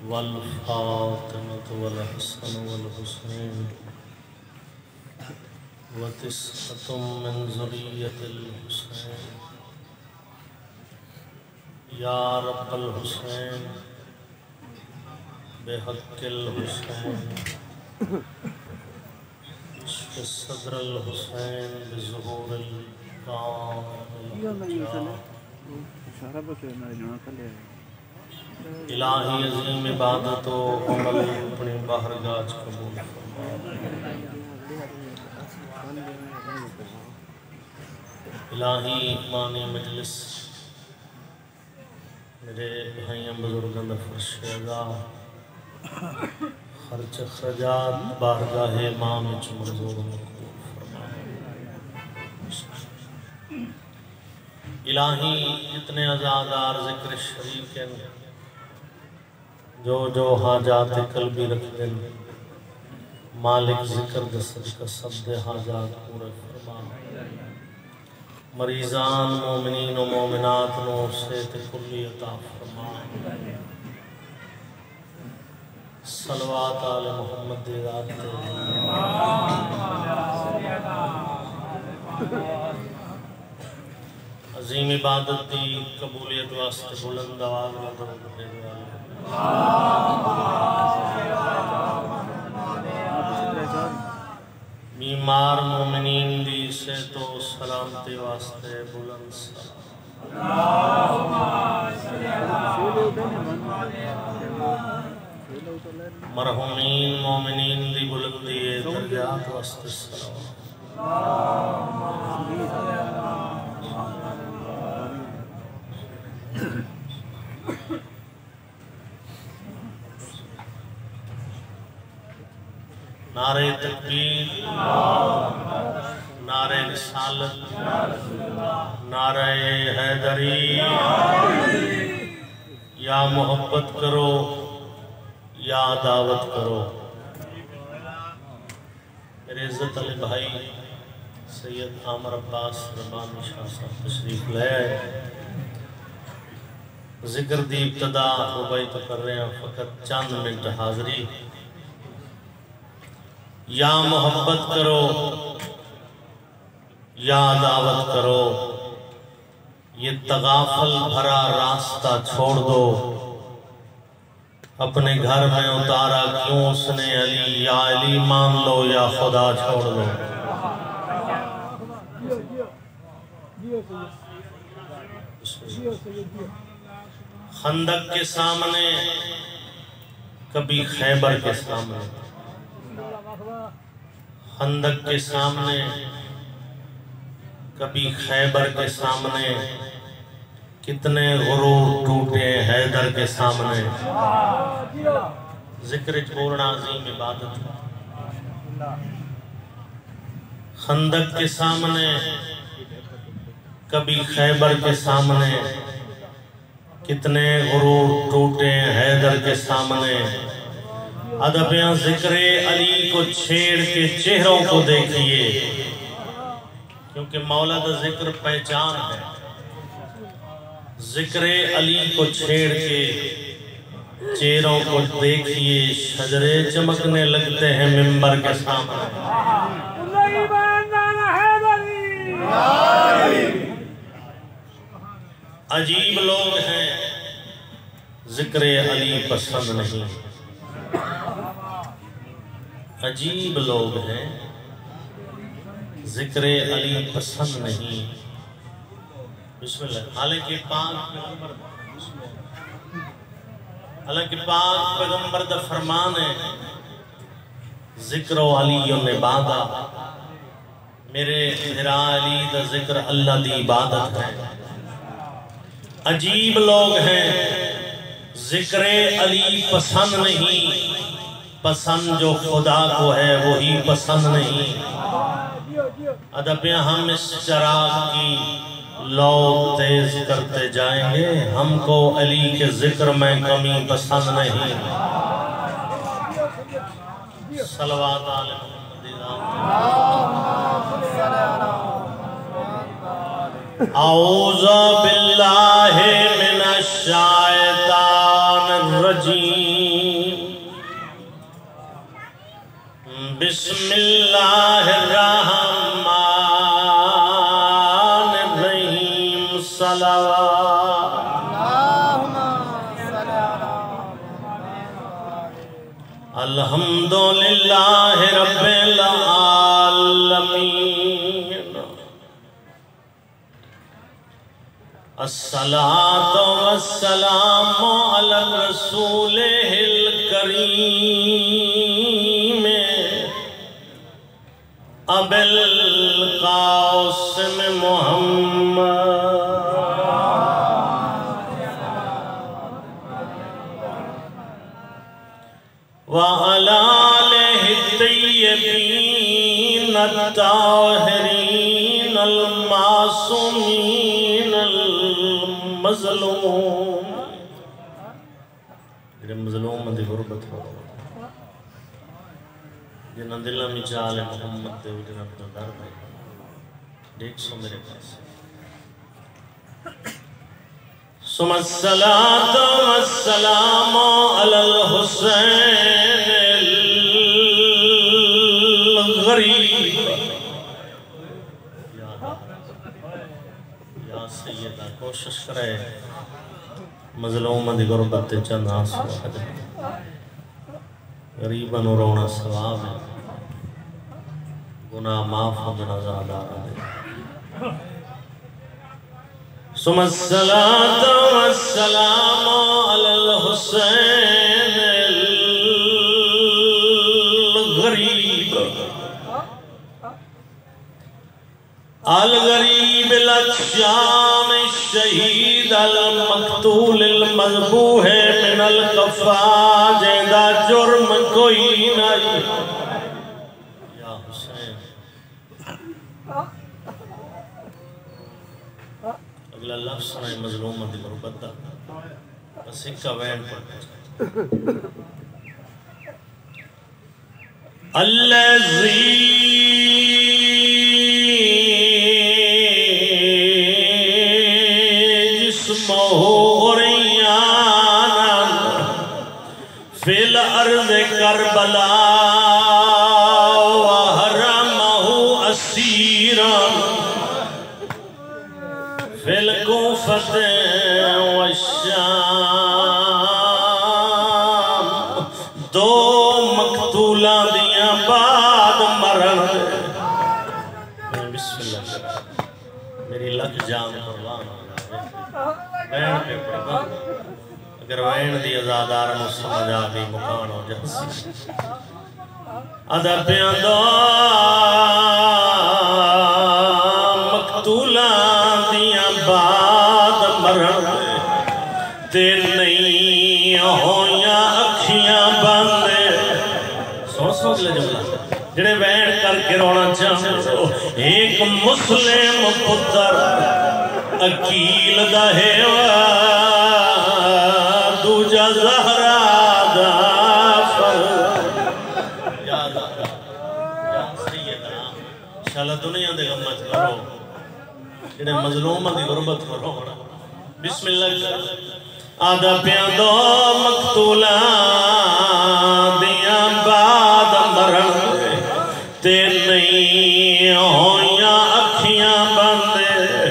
والفاطمة والحسن والحسين وتسعة من ذرية الحسين يا رب الحسين بحق الحسين اشف صدر الحسين بظهور الہی عظیم عبادت و عمل اپنی باہرگاہ قبول فرما الہی مانی مجلس میرے بھائیاں بزرگاں دا فرش عزا خرچ اخراجات بارگاہ امام وچ منظور مقبول فرما الہی جتنے عزادار ذکر شریف ہیں جو حاجات قلبی رکھ دیں مالک ذکر دے صدقہ سب دے حاجات پورے فرما مریضان مومنین و مومنات نو صحت کلی عطا فرما صلوات آل محمد دی ذات عظیم عبادت دی قبولیت واسطے بلند آواز میں درود بھیجو بیمار مومنین دی صحت و سلامتی واسطے بلند مرحومین مومنین دی بلندی درجات واسطے سلام نعرہ تکبیر نعرہ رسالت نعرہ حیدری یا محبت کرو یا دعوت کرو میرے عزت علی بھائی سید عامر عباس ربانی شاہ صاحب تشریف لے آئے ذکر دی ابتدا ربائی تو کر رہے ہیں فقط چند منٹ حاضری یا محبت کرو یا دعوت کرو یہ تغافل بھرا راستہ چھوڑ دو اپنے گھر میں اتارا کیوں اس نے علی یا علی مان لو یا خدا چھوڑ دو خندق کے سامنے کبھی خیبر کے سامنے خندق کے سامنے کبھی خیبر کے سامنے کتنے غرور ٹوٹے حیدر کے سامنے ذکر بولنا عظیم عبادت خندق کے سامنے کبھی خیبر کے سامنے کتنے غرور ٹوٹے حیدر کے سامنے ادبیاں ذکر علی کو چھیڑ کے چہروں کو دیکھئے کیونکہ مولا دا ذکر پہچان ہے ذکر علی کو چھیڑ کے چہروں کو دیکھئے شجرے چمکنے لگتے ہیں منبر کے سامنے عجیب لوگ ہیں ذکر علی پسند نہیں عجیب لوگ ہیں ذکر علی پسند نہیں بسم اللہ حالانکہ پاک پیغمبر دا فرمان ہے ذکر و علی عبادہ میرے میرا علی دا ذکر اللہ دی عبادت ہے عجیب لوگ ہیں ذکر علی پسند نہیں پسند جو خدا کو ہے وہی پسند نہیں ادبیاں ہم اس چراغ کی لو تیز کرتے جائیں گے ہم کو علی کے ذکر میں کمی پسند نہیں صلوات علی محمد اعوذ باللہ من الشیطان الرجیم بسم اللہ الرحمن الرحیم صلوات الحمدللہ رب العالمین الصلاة والسلام علی الرسول الکریم ابی القاسم محمد وعلى آلہ الطیبین الطاہرین المعصومین المظلوم جنہیں مظلوم دی غربت ہو جنہیں دلہ میں چال محمد دے جنہیں اپنا در بھائی دیکھ سو میرے پاس ثم الصلاة والسلام على الحسين الغریب یا سیدہ کوشش کرے مظلوم دی غربت چند آنسو غریباً رونا ثواب ہے گناہ معاف ہونا زیادہ ہے ثم الصلاة والسلام على الحسين الغریب الغریب الشام الشہید المقتول المذبوح من القفا جیدہ جرم کوئی نہیں یا حسین اگلا لفظ سنائے مظلوم دی غربت دا بس ایک کا وین پر الذی جسمہ عریانا فی الارض کربلا وحرمہ اسیرا فی الکوفت والشام دو مقتولہ دیاں بعد مرن بسم اللہ میری لگ جان قربان وین پہ قربان اگر وین دی ازادار نو سمجھ آگئی مکان ہو جاسی ادھر پیاں دو مقتولہ بعد مرن تے نہیں ہویاں اکھیاں بندے سوچ لے جملہ جڑے وین کر کے رونا چاہتے ہو ایک مسلم پتر اکیل دا ہیوا دوجا زہرا دا فر یا سیدہ انشاءاللہ دنیا دے غمت کرو جنہیں مظلوم دی غربت کو رونا بسم اللہ آدھا پیاں دو مقتولہ دیاں بعد مرن تے نہیں ہویاں اکھیاں بندے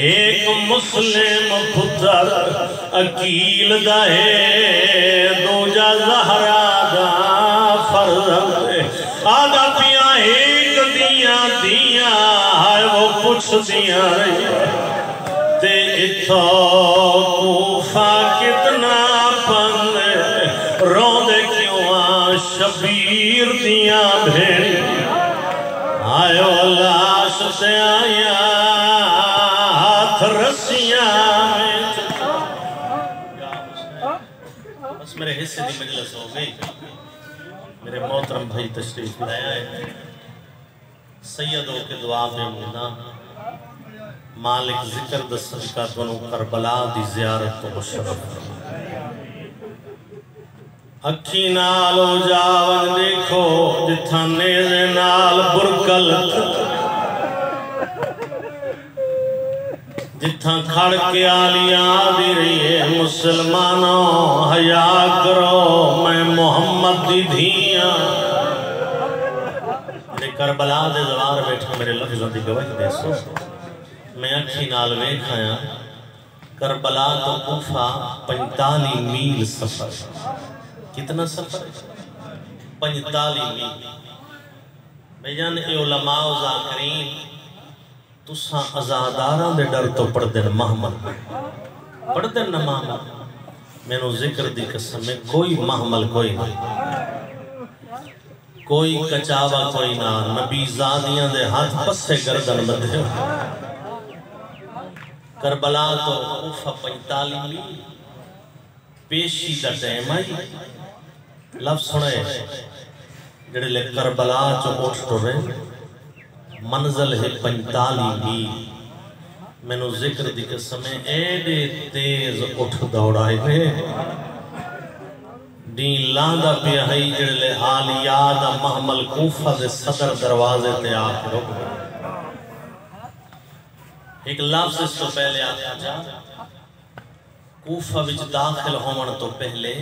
ایک مسلم پتر اکیل دا ہے دوجا زہرا دا فرزند آدھا پیاں ایک دیاں ہائے وہ پوچھ دیاں رہی تے اتھا کوفہ کتنا پندے روندے کیوں شبیر دیاں بھیڑی آئے وہ لاش سے آیا ہاتھ رسیاں میں چکا بس میرے حصے دی مجلس ہو گئی میرے محترم بھائی تشریف لائے آئے سیدوں کے دعا میں منا مالک ذکر دا صدقہ دونوں کربلا دی زیارت کو مشرف اکھی نالو جاون دیکھو جتھا نیزے نال برکل جتھا کھڑ کے آلیاں دی رہی ہے مسلمانوں حیا کرو میں محمد دی دھیاں کربلا دے دوار بیٹھا میرے لفظوں دی گواہی دے سو میں اکھی نال ویکھ آیا کربلا تو کوفہ 45 میل سفر کتنا سفر 45 میل بھئی جان اے علماء و ذاکرین تساں ازاداراں دے ڈر تو پڑھ دن محمل پڑھ دن نہ محمل میں نو ذکر دی قسم میں کوئی محمل کوئی نہیں کوئی کچاوا کوئی نہ نبی زادیاں دے ہاتھ پسے گردن بدھے کربلا تو کوفہ 45 میل پیشی دا ٹائم آئی لفظ سنے جڑے لے کربلا چو اٹھ تو رہے منزل ہے 45 میل میں نو ذکر دی قسم میں ایڈے تیز اٹھ دوڑائے نے دین لاندہ پہ ہی جڑے لے آلیاد محمل کوفہ دے صدر دروازے تے آکے رکھ ایک لفظ اس تو پہلے آتا جا کوفہ وچ داخل ہومن تو پہلے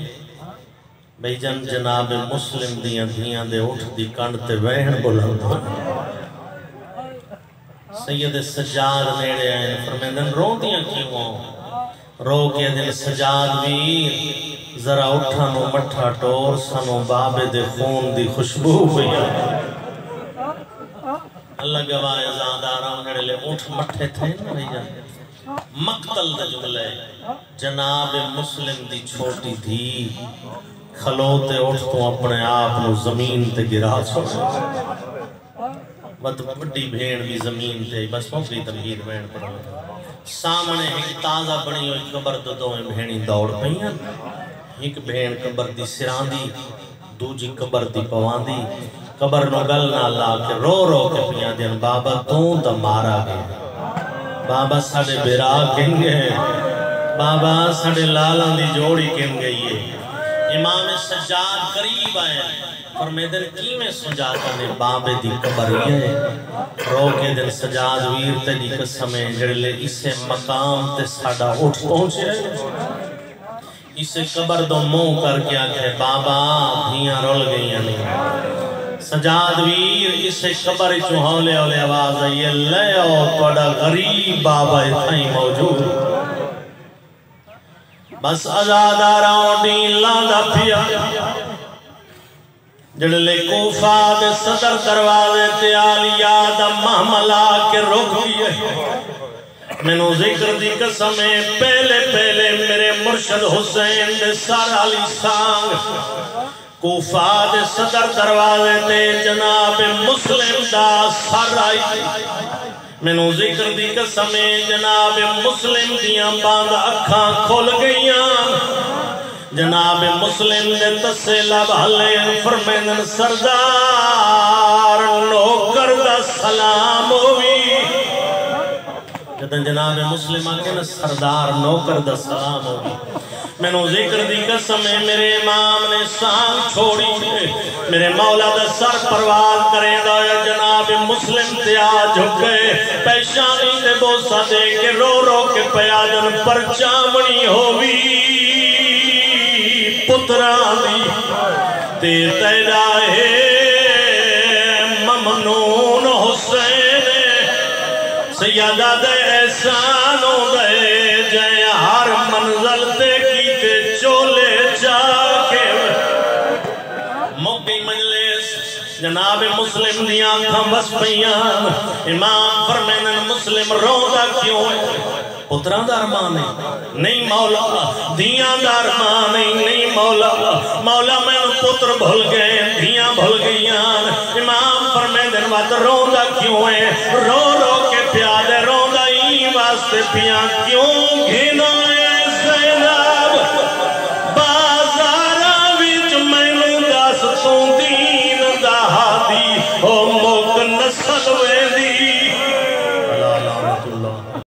بھئی جن جناب مسلم دیاں دے اٹھ دی کنڈ تے وہن بلند ہو سید سجاد نیڑے آئے فرمیندن رو دیاں کیوں رو کے دل سجاد ویر ذرا اٹھانو مٹھا ٹور سنو بابے دے خون دی خوشبو ہوئی اللہ گواہ ازاداراں نیڑے لے اٹھ مٹھے تھے نا بھئی جان مقتل دا جملے جناب مسلم دی چھوٹی دھی کھلوتے اٹھ تو اپنے آپ نو زمین تے گرا چھوڑے بد بڑی بھیڑ بھی زمین تے بس موقعی تمہید بھیڑ پڑا سامنے ایک تازہ بنی ہوئی قبر تو دوئیں بھیڑی دوڑ پہیاں ایک بھیڑ قبر دی سراندی دوجی قبر دی پواندی قبر نو گل نہ لا کے رو رو کے پیاں دین بابا تو دا مارا گئے بابا ساڑے بیرا کن گئے بابا ساڑے لالان دی جوڑی کن گئی ہے امام سجاد قریب آئے فرمیدن کی میں سجادہ نے بابے دی قبر یہ رو کے دل سجاد ویر تے دی قسمیں جڑلے اسے مقام تے ساڑا اٹھ پہنچے اسے قبر دو منہ کر کے آگے بابا دھیاں رول گئیاں نہیں سجاد ویر اسے قبر چوہولے ہولے آواز ہے یہ لے او توڑا غریب بابا اتھائی موجود بس ازاداراں دین لاندہ پیا جڑلے کوفہ دے صدر دروازے تے آلیاد محملہ کے رک گئے میں نو ذکر دی قسمیں پہلے میرے مرشد حسین دے سر علی سانگ کوفہ دے صدر دروازے تے جناب مسلم دا سر آئی میں نو ذکر دی قسمیں جناب مسلم دیاں باندھ اکھاں کھول گئیاں جناب مسلم نے تسے لب حلے فرمیدن سردار نوکر دا سلام ہوئی جدن جناب مسلم آکے نا سردار نوکر دا سلام ہوئی میں نو ذکر دی قسم ہے میرے امام نے سانگ چھوڑی میرے مولا دا سر پرواز کرے دا جناب مسلم تے آج ہو گئے پیشانی تے بوسا دے کے رو رو کے پیادن پر چامنی ہوئی پتران دی تے تیرا ہے ممنون حسین سیادہ دے احسانوں دے جائے ہر منزل تے کی تے چولے جا کے موقعی مجلس جناب مسلم دیاں کھم بس پیاں امام فرمینن مسلم روزہ کیوں ہے پتران دارمان نہیں مولا دیاں دارمان نہیں مولا مولا میں پتر بھول گئے دیاں بھول گئیاں امام فرمیدن وقت روندہ کیوں ہے رو رو کے پیادے روندہ ہی واسطے پیاں کیوں گھنا ہے